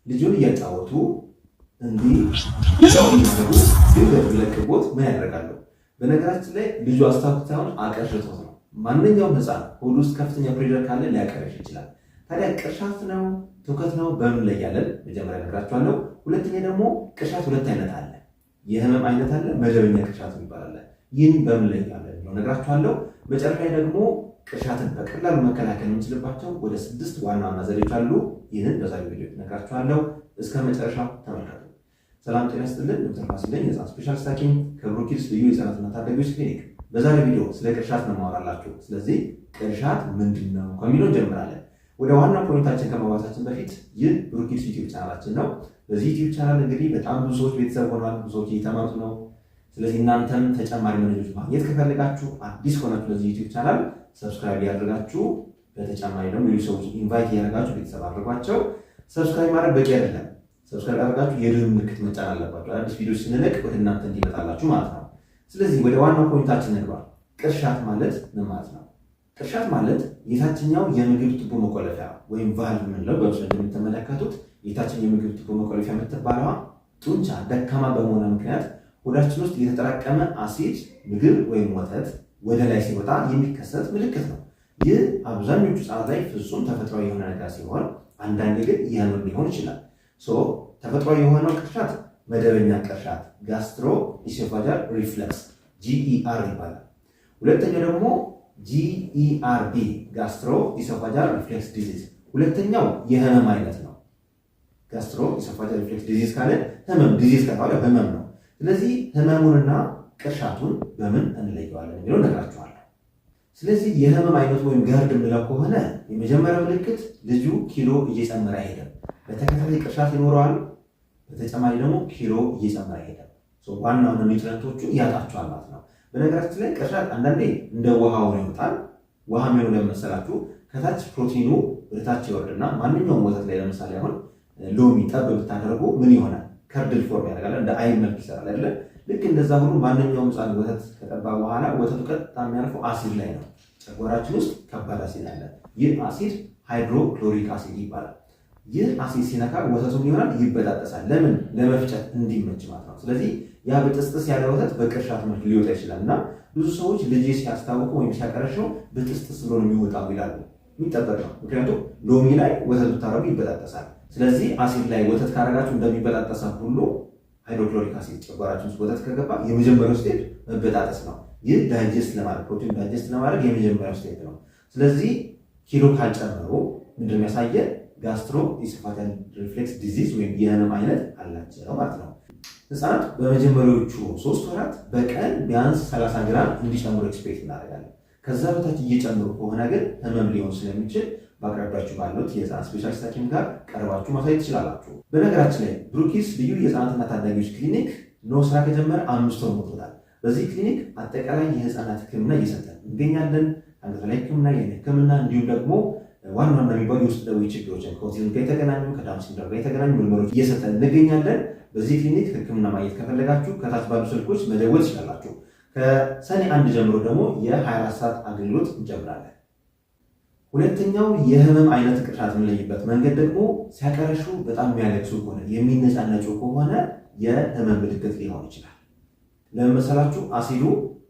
ልጁን እያጫወቱ እንዲህ ይዘሩ ድንገት ቢለቅቦት ምን ያደርጋሉ? በነገራችን ላይ ልጁ አስታውክ ሳይሆን አቀርሽቶት ነው። ማንኛውም ህፃን ሆድ ውስጥ ከፍተኛ ፕሬሸር ካለ ሊያቀርሽ ይችላል። ታዲያ ቅርሻት ነው ትውከት ነው በምን ላይ ያለን መጀመሪያ ነግራችኋለሁ። ሁለተኛ ደግሞ ቅርሻት ሁለት አይነት አለ። የህመም አይነት አለ፣ መደበኛ ቅርሻት ይባላል። ይህን በምን ላይ ያለን ነው ነግራችኋለሁ። መጨረሻ ደግሞ ቅርሻትን በቀላሉ መከላከል የምንችልባቸው ወደ 6 ዋና ዋና ዘዴዎች አሉ። ይህንን በዛሬው ቪዲዮ ነግራችኋለሁ። እስከ መጨረሻው ተመልከቱ። ሰላም ጤና ይስጥልን። ዶክተር ፋሲል ነኝ፣ የህፃናት ስፔሻሊስት ሐኪም ከብሩክ ኪድስ ልዩ የህፃናትና ታዳጊዎች ክሊኒክ። በዛሬው ቪዲዮ ስለ ቅርሻት ነው የማወራላችሁ። ስለዚህ ቅርሻት ምንድን ነው ከሚለው እንጀምራለን። ወደ ዋና ፖይንታችን ከመግባታችን በፊት ይህ ብሩክ ኪድስ ዩቲዩብ ቻናላችን ነው። በዚህ ዩቲዩብ ቻናል እንግዲህ በጣም ብዙ ሰዎች ቤተሰብ ሆኗል፣ ብዙ ሰዎች እየተማሩት ነው። ስለዚህ እናንተም ተጨማሪ መረጃዎች ማግኘት ከፈለጋችሁ አዲስ ሆናችሁ ለዚህ ዩቲዩብ ቻናል ሰብስክራይብ ያደርጋችሁ፣ በተጨማሪ ደግሞ ሌሎች ሰዎች ኢንቫይት ያደርጋችሁ ቤተሰብ አድርጓቸው። ሰብስክራይብ ማድረግ በቂ አይደለም። ሰብስክራይብ አድርጋችሁ የደወል ምልክት መጫን አለባችሁ፣ አዲስ ቪዲዮዎች ስንለቅ ወደ እናንተ እንዲመጣላችሁ ማለት ነው። ስለዚህ ወደ ዋናው ፖይንታችን እንግባ። ቅርሻት ማለት ምን ማለት ነው? ቅርሻት ማለት የታችኛው የምግብ ቱቦ መቆለፊያ ወይም ቫልቭ የምንለው በምስሉ እንደምትመለከቱት የታችኛው የምግብ ቱቦ መቆለፊያ የምትባለዋ ጡንቻ ደካማ በመሆኗ ምክንያት ሆዳችን ውስጥ የተጠራቀመ አሲድ ምግብ ወይም ወተት ወደ ላይ ሲወጣ የሚከሰት ምልክት ነው። ይህ አብዛኞቹ ህጻናት ላይ ፍጹም ተፈጥሯዊ የሆነ ነገር ሲሆን አንዳንዴ ግን የህመም ሊሆን ይችላል። ተፈጥሯዊ የሆነው ቅርሻት መደበኛ ቅርሻት ጋስትሮ ኢሶፋጃል ሪፍለክስ GER ይባላል። ሁለተኛው ደግሞ GERD ጋስትሮ ኢሶፋጃል ሪፍሌክስ ዲዚዝ ሁለተኛው የህመም አይነት ነው። ጋስትሮ ኢሶፋጃል ሪፍሌክስ ዲዚዝ ካለ ህመም፣ ዲዚዝ ከተባለ ህመም ነው። ስለዚህ ህመሙንና ቅርሻቱን በምን እንለየዋለን የሚለው ነግራችኋለሁ። ስለዚህ የህመም አይነቱ ወይም ገርድ የምንለው ከሆነ የመጀመሪያው ምልክት ልጁ ኪሎ እየጨመረ አይሄድም። በተከታታይ ቅርሻት ይኖረዋል። በተጨማሪ ደግሞ ኪሎ እየጨመረ አይሄድም። ዋና ዋና ኒውትሪየንቶቹ ያጣቸዋል ማለት ነው። በነገራችን ላይ ቅርሻት አንዳንዴ እንደ ውሃ ሆኖ ይወጣል። ውሃ የሚሆነው ለመሰላችሁ ከታች ፕሮቲኑ ወደታች ይወርድና ማንኛውም ወተት ላይ ለምሳሌ አሁን ሎሚ ጠብ ብታደርጉ ምን ይሆናል? ከርድል ፎርም ያደርጋል፣ እንደ አይን መልክ ይሰራል አይደለ? ልክ እንደዛ ሁሉ ማንኛውም ህፃን ወተት ከጠባ በኋላ ወተቱ ቀጥታ የሚያርፈው አሲድ ላይ ነው። ጨጓራችን ውስጥ ከባድ አሲድ አለ። ይህ አሲድ ሃይድሮክሎሪክ አሲድ ይባላል። ይህ አሲድ ሲነካ ወተቱ ይሆናል ይበጣጠሳል። ለምን? ለመፍጨት እንዲመች ማለት ነው። ስለዚህ ያ ብጥስጥስ ያለ ወተት በቅርሻት መልክ ሊወጣ ይችላል እና ብዙ ሰዎች ልጅ ሲያስታውቁ ወይም ሲያቀረሸው ብጥስጥስ ብሎ ነው የሚወጣው ይላሉ። የሚጠበቅ ነው። ምክንያቱም ሎሚ ላይ ወተት ብታረጉ ይበጣጠሳል። ስለዚህ አሲድ ላይ ወተት ካረጋችሁ እንደሚበጣጠሳ ሁሉ ሃይድሮክሎሪክ አሲድ ጨጓራችን ውስጥ ወተት ከገባ የመጀመሪያው ስቴፕ መበጣጠስ ነው። ይህ ዳይጀስት ለማድረግ ፕሮቲን ዳይጀስት ለማድረግ የመጀመሪያው ስቴፕ ነው። ስለዚህ ኪሎ ካልጨመሩ ምንድን ነው የሚያሳየን? ጋስትሮ ኢሶፋጃል ሪፍሌክስ ዲዚዝ ወይም የህመም አይነት አላቸው ማለት ነው። ህፃናት በመጀመሪያዎቹ 3 ወራት በቀን ቢያንስ 30 ግራም እንዲጨምሩ ኤክስፔክት እናደርጋለን። ከዛ በታች እየጨምሩ ከሆነ ግን ህመም ሊሆን ስለሚችል በአቅራቢያችሁ ባሉት የህፃናት ስፔሻሊስት ሐኪም ጋር ቀርባችሁ ማሳየት ትችላላችሁ። በነገራችን ላይ ብሩክ ኪድስ ልዩ የህፃናትና ታዳጊዎች ክሊኒክ ስራ ከጀመረ 5 ወር ሞልቶታል። በዚህ ክሊኒክ አጠቃላይ የህፃናት ህክምና እየሰጠን እንገኛለን። አንገት ላይ ህክምና፣ የዓይን ህክምና እንዲሁም ደግሞ ዋና ዋና የሚባሉ የውስጥ ደዌ ችግሮችን ከኦቲዝም ጋር የተገናኙ ከዳውን ሲንድሮም ጋር የተገናኙ ምርመሮች እየሰጠን እንገኛለን። በዚህ ክሊኒክ ህክምና ማግኘት ከፈለጋችሁ ከታች ባሉ ስልኮች መደወል ትችላላችሁ። ከሰኔ 1 ጀምሮ ደግሞ የ24 ሰዓት አገልግሎት እንጀምራለን። ሁለተኛው የህመም አይነት ቅርሻት የምንለይበት መንገድ ደግሞ ሲያቀረሹ በጣም የሚያለቅሱ ከሆነ የሚነጫነጩ ከሆነ የህመም ምልክት ሊሆን ይችላል። ለምን መሰላችሁ? አሲዱ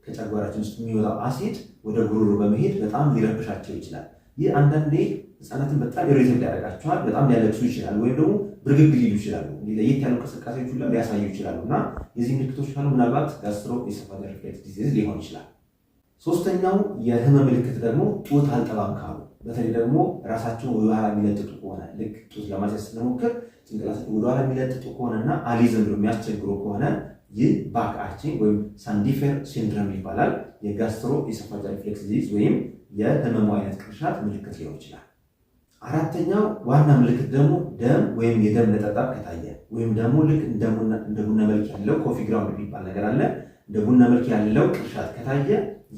ከጨጓራችን ውስጥ የሚወጣው አሲድ ወደ ጉሮሮ በመሄድ በጣም ሊረብሻቸው ይችላል። ይህ አንዳንዴ ህፃናትን በጣም ኢሪቴት ሊያደርጋቸዋል። በጣም ሊያለቅሱ ይችላሉ፣ ወይም ደግሞ ብርግግ ሊሉ ይችላሉ። ለየት ያሉ እንቅስቃሴዎች ሁላ ሊያሳዩ ይችላሉ እና የዚህ ምልክቶች ካሉ ምናልባት ጋስትሮ ኢሶፋጃል ሪፍሌክስ ዲዚዝ ሊሆን ይችላል። ሶስተኛው የህመም ምልክት ደግሞ ጡት አልጠባም ካሉ፣ በተለይ ደግሞ ራሳቸውን ወደኋላ የሚለጥጡ ከሆነ ልክ ጡት ለማስያዝ ስንሞክር ጭንቅላታቸው ወደኋላ የሚለጥጡ ከሆነና አሊዝም ብሎ የሚያስቸግሩ ከሆነ ይህ ባክ አርቺንግ ወይም ሳንዲፌር ሲንድሮም ይባላል። የጋስትሮ ኢሶፋጃል ሪፍሌክስ ዲዚዝ ወይም የህመሙ አይነት ቅርሻት ምልክት ሊሆን ይችላል። አራተኛው ዋና ምልክት ደግሞ ደም ወይም የደም ነጠብጣብ ከታየ ወይም ደግሞ ልክ እንደ ቡና መልክ ያለው ኮፊ ግራውንድ የሚባል ነገር አለ። እንደ ቡና መልክ ያለው ቅርሻት ከታየ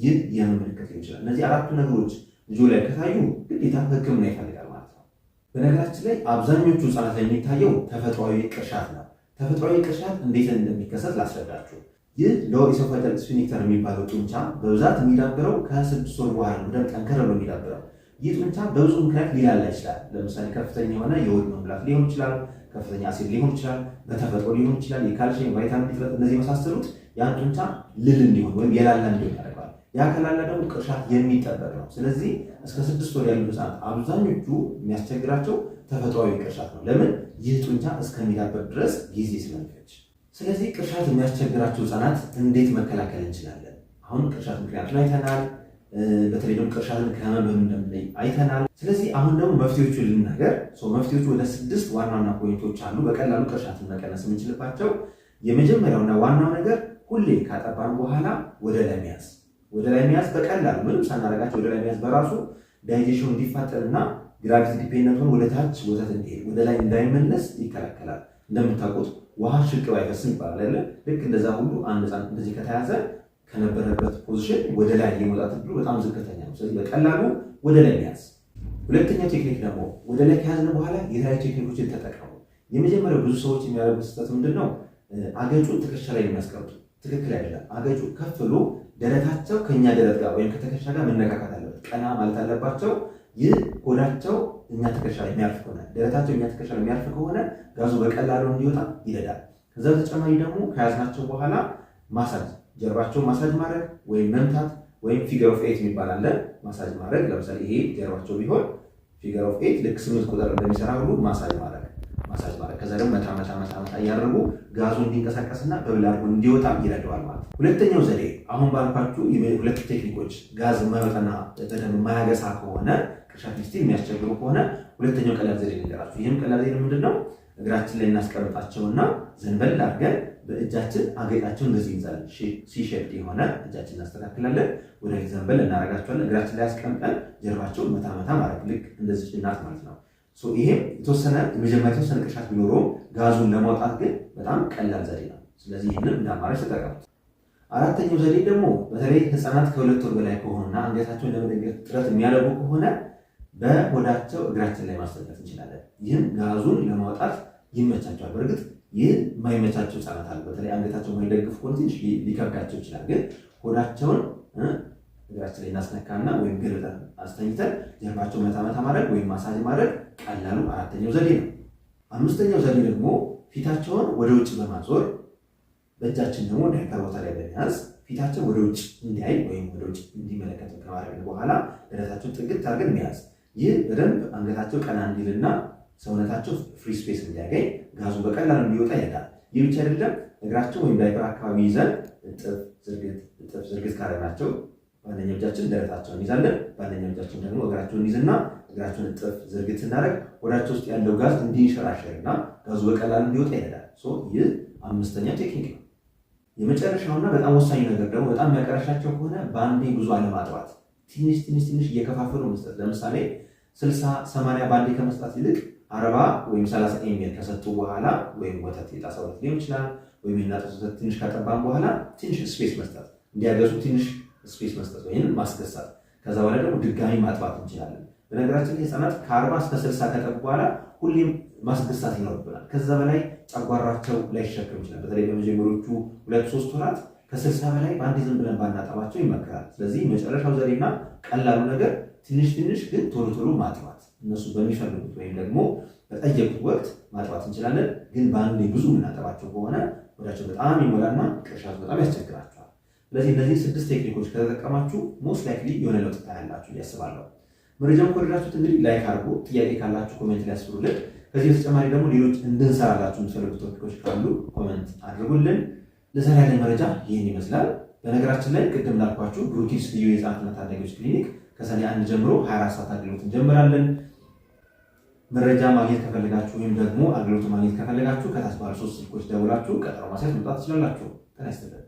ይህ የህመም ምልክት ሊሆን ይችላል። እነዚህ አራቱ ነገሮች ልጆ ላይ ከታዩ ግዴታ ህክምና ይፈልጋል ማለት ነው። በነገራችን ላይ አብዛኞቹ ህፃናት ላይ የሚታየው ተፈጥሯዊ ቅርሻት ነው። ተፈጥሯዊ ቅርሻት እንዴት እንደሚከሰት ላስረዳችሁ። ይህ ሎወር ኢሶፋጃል ስፊንክተር የሚባለው ጡንቻ በብዛት የሚዳብረው ከ6 ወር በኋላ ነው። ጠንከር ብሎ የሚዳብረው ይህ ጡንቻ በብዙ ምክንያት ሊላላ ይችላል። ለምሳሌ ከፍተኛ የሆነ የሆድ መሙላት ሊሆን ይችላል። ከፍተኛ አሲድ ሊሆን ይችላል፣ በተፈጥሮ ሊሆን ይችላል፣ የካልሲየም ቫይታሚን እጥረት፣ እነዚህ የመሳሰሉት ያን ጡንቻ ልል እንዲሆን ወይም የላላ እንዲሆን ያደርገዋል። ያ ከላላ ደግሞ ቅርሻት የሚጠበቅ ነው። ስለዚህ እስከ 6 ወር ያሉ ህፃናት አብዛኞቹ የሚያስቸግራቸው ተፈጥሯዊ ቅርሻት ነው። ለምን? ይህ ጡንቻ እስከሚዳበር ድረስ ጊዜ ስለሚፈጅ። ስለዚህ ቅርሻት የሚያስቸግራቸው ህፃናት እንዴት መከላከል እንችላለን? አሁን ቅርሻት ምክንያቱን አይተናል። በተለይ ደግሞ ቅርሻትን ከህመም እንደምንለይ አይተናል። ስለዚህ አሁን ደግሞ መፍትሄዎቹ ልናገር። መፍትሄዎቹ ወደ 6 ዋና ዋና ፖይንቶች አሉ በቀላሉ ቅርሻትን መቀነስ የምንችልባቸው። የመጀመሪያውና ዋናው ነገር ሁሌ ካጠባን በኋላ ወደ ላይ መያዝ በቀላሉ ምንም ሳናረጋቸው ወደ ላይ መያዝ በራሱ ዳይጀሽኑ እንዲፋጠንና ግራቪቲ ዲፔንደንቱን ወደ ታች ወተት እንዲሄድ ወደ ላይ እንዳይመለስ ይከላከላል። እንደምታውቁት ውሃ ሽቅብ አይፈስም ይባላል። ልክ እንደዛ ሁሉ አንድ ህፃን እንደዚህ ከተያዘ ከነበረበት ፖዚሽን ወደ ላይ የመውጣት እድሉ በጣም ዝቅተኛ ነው። ስለዚህ በቀላሉ ወደ ላይ መያዝ። ሁለተኛው ቴክኒክ ደግሞ ወደ ላይ ከያዝን በኋላ የተለያዩ ቴክኒኮችን ተጠቀሙ። የመጀመሪያው ብዙ ሰዎች የሚያደርጉት ስህተት ምንድን ነው? አገጩን ትከሻ ላይ የሚያስቀምጡ። ትክክል አይደለም። አገጩ ከፍ ብሎ ደረታቸው ከኛ ደረት ጋር ወይም ከትከሻ ጋር መነካካት አለበት። ቀና ማለት አለባቸው። ይህ ሆዳቸው እኛ ትከሻ ላይ የሚያርፍ ከሆነ ደረታቸው እኛ ትከሻ ላይ የሚያርፍ ከሆነ ጋዙ በቀላሉ እንዲወጣ ይረዳል። ከዛ በተጨማሪ ደግሞ ከያዝናቸው በኋላ ማሳጅ፣ ጀርባቸውን ማሳጅ ማድረግ ወይም መምታት ወይም ፊገር ኦፍ 8 የሚባል አለ። ማሳጅ ማድረግ ለምሳሌ ይሄ ጀርባቸው ቢሆን ፊገር ኦፍ 8 ልክ 8 ቁጥር እንደሚሰራ ሁሉ ማሳጅ ማድረግ። ከዛ ደግሞ መታ እያደረጉ ጋዙ እንዲንቀሳቀስና በብል አድርጎ እንዲወጣ ይረዳዋል ማለት ነው። ሁለተኛው ዘዴ አሁን ባልኳችሁ ሁለት ቴክኒኮች ጋዝ የማይወጣና በደንብ የማያገሳ ከሆነ ቅርሻት ስቲል የሚያስቸግሩ ከሆነ ሁለተኛው ቀላል ዘዴ ልንገራችሁ። ይህም ቀላል ዘዴ ምንድነው? እግራችን ላይ እናስቀምጣቸውና ዘንበል አድርገን በእጃችን አገጫቸውን እንደዚህ ይዛለን። ሲሸፕድ የሆነ እጃችን እናስተካክላለን። ወደ ዘንበል እናደርጋቸዋለን። እግራችን ላይ አስቀምጠን ጀርባቸውን መታ ማድረግ ልክ እንደዚህ እናት ማለት ነው። ይሄም የመጀመሪያ የተወሰነ ቅርሻት ቢኖረውም ጋዙን ለማውጣት ግን በጣም ቀላል ዘዴ ነው። ስለዚህ ይህንን እንደ አማራጭ ተጠቀሙት። አራተኛው ዘዴ ደግሞ በተለይ ህፃናት ከ2 ወር በላይ ከሆኑና አንገታቸውን ለመደገፍ ጥረት የሚያደርጉ ከሆነ በሆዳቸው እግራችን ላይ ማስጠጋት እንችላለን። ይህም ጋዙን ለማውጣት ይመቻቸዋል። በእርግጥ ይህ የማይመቻቸው ህፃናት አሉ። በተለይ አንገታቸው የማይደግፍ ከሆነ ትንሽ ሊከብዳቸው ይችላል። ግን ሆዳቸውን እግራችን ላይ እናስነካና ወይም ገልብጠን አስተኝተን ጀርባቸው መታ ማድረግ ወይም ማሳጅ ማድረግ ቀላሉ አራተኛው ዘዴ ነው። አምስተኛው ዘዴ ደግሞ ፊታቸውን ወደ ውጭ በማዞር በእጃችን ደግሞ ዳይፐር ቦታ ላይ በመያዝ ፊታቸው ወደ ውጭ እንዲያይ ወይም ወደ ውጭ እንዲመለከት ከማድረግ በኋላ ደረታቸውን ጥግት አድርገን መያዝ። ይህ በደንብ አንገታቸው ቀና እንዲልና ሰውነታቸው ፍሪ ስፔስ እንዲያገኝ ጋዙ በቀላሉ እንዲወጣ ይረዳል። ይህ ብቻ አይደለም። እግራቸው ወይም ዳይፐር አካባቢ ይዘን እጥፍ ዝርግት ካደረግናቸው በአንደኛው እጃችን ደረታቸውን ይዛለን፣ በአንደኛው እጃችን ደግሞ እግራቸውን ይዝና እግራቸውን እጥፍ ዝርግት ስናደርግ ወዳቸው ውስጥ ያለው ጋዝ እንዲንሸራሸርና ጋዙ በቀላሉ እንዲወጣ ይረዳል። ይህ አምስተኛው ቴክኒክ ነው። የመጨረሻውና በጣም ወሳኝ ነገር ደግሞ በጣም የሚያቀረሻቸው ከሆነ በአንዴ ብዙ አለማጥባት፣ ትንሽ እየከፋፈሉ መስጠት። ለምሳሌ 60-80 በአንዴ ከመስጣት ይልቅ 40 ወይም 30 ኤምኤል ከሰጡ በኋላ ወይም ወተት የጣሳ ወተት ሊሆን ይችላል ወይም የናጠሱ ወተት ትንሽ ካጠባን በኋላ ትንሽ ስፔስ መስጠት፣ እንዲያገሱ ትንሽ ስፔስ መስጠት ወይም ማስገሳት። ከዛ በኋላ ደግሞ ድጋሚ ማጥባት እንችላለን። በነገራችን ላይ ህፃናት ከ40 እስከ 60 ከጠቡ በኋላ ሁሌም ማስገሳት ይኖርብናል። ከዛ በላይ ጨጓራቸው ላይሸከም ይችላል። በተለይ በመጀመሪያዎቹ 2-3 ወራት ከ60 በላይ በአንድ ዝም ብለን ባናጠባቸው ይመከራል። ስለዚህ መጨረሻው ዘዴና ቀላሉ ነገር ትንሽ ግን ቶሎ ማጥባት፣ እነሱ በሚፈልጉት ወይም ደግሞ በጠየቁት ወቅት ማጥባት እንችላለን። ግን በአንዴ ብዙ የምናጠባቸው ከሆነ ወዳቸው በጣም ይሞላና ቅርሻቱ በጣም ያስቸግራቸዋል። ስለዚህ እነዚህ 6 ቴክኒኮች ከተጠቀማችሁ ሞስት ላይክሊ የሆነ ለውጥ ታያላችሁ እያስባለሁ። መረጃውን ከወደዳችሁት እንግዲህ ላይክ አድርጉ። ጥያቄ ካላችሁ ኮሜንት ላይ አስፍሩልን። ከዚህ በተጨማሪ ደግሞ ሌሎች እንድንሰራላችሁ የምትፈልጉት ቶፒኮች ካሉ ኮሜንት አድርጉልን። ለዛሬ ያለኝ መረጃ ይህን ይመስላል። በነገራችን ላይ ቅድም ላልኳችሁ ብሩኪድስ ልዩ የህፃናትና ታዳጊዎች ክሊኒክ ከሰኔ 1 ጀምሮ 24 ሰዓት አገልግሎት እንጀምራለን። መረጃ ማግኘት ከፈለጋችሁ ወይም ደግሞ አገልግሎት ማግኘት ከፈለጋችሁ ከታች ባሉ 3 ስልኮች ደውላችሁ ቀጠሮ ማስያዝ መምጣት ትችላላችሁ። ጤና ይስጥልን።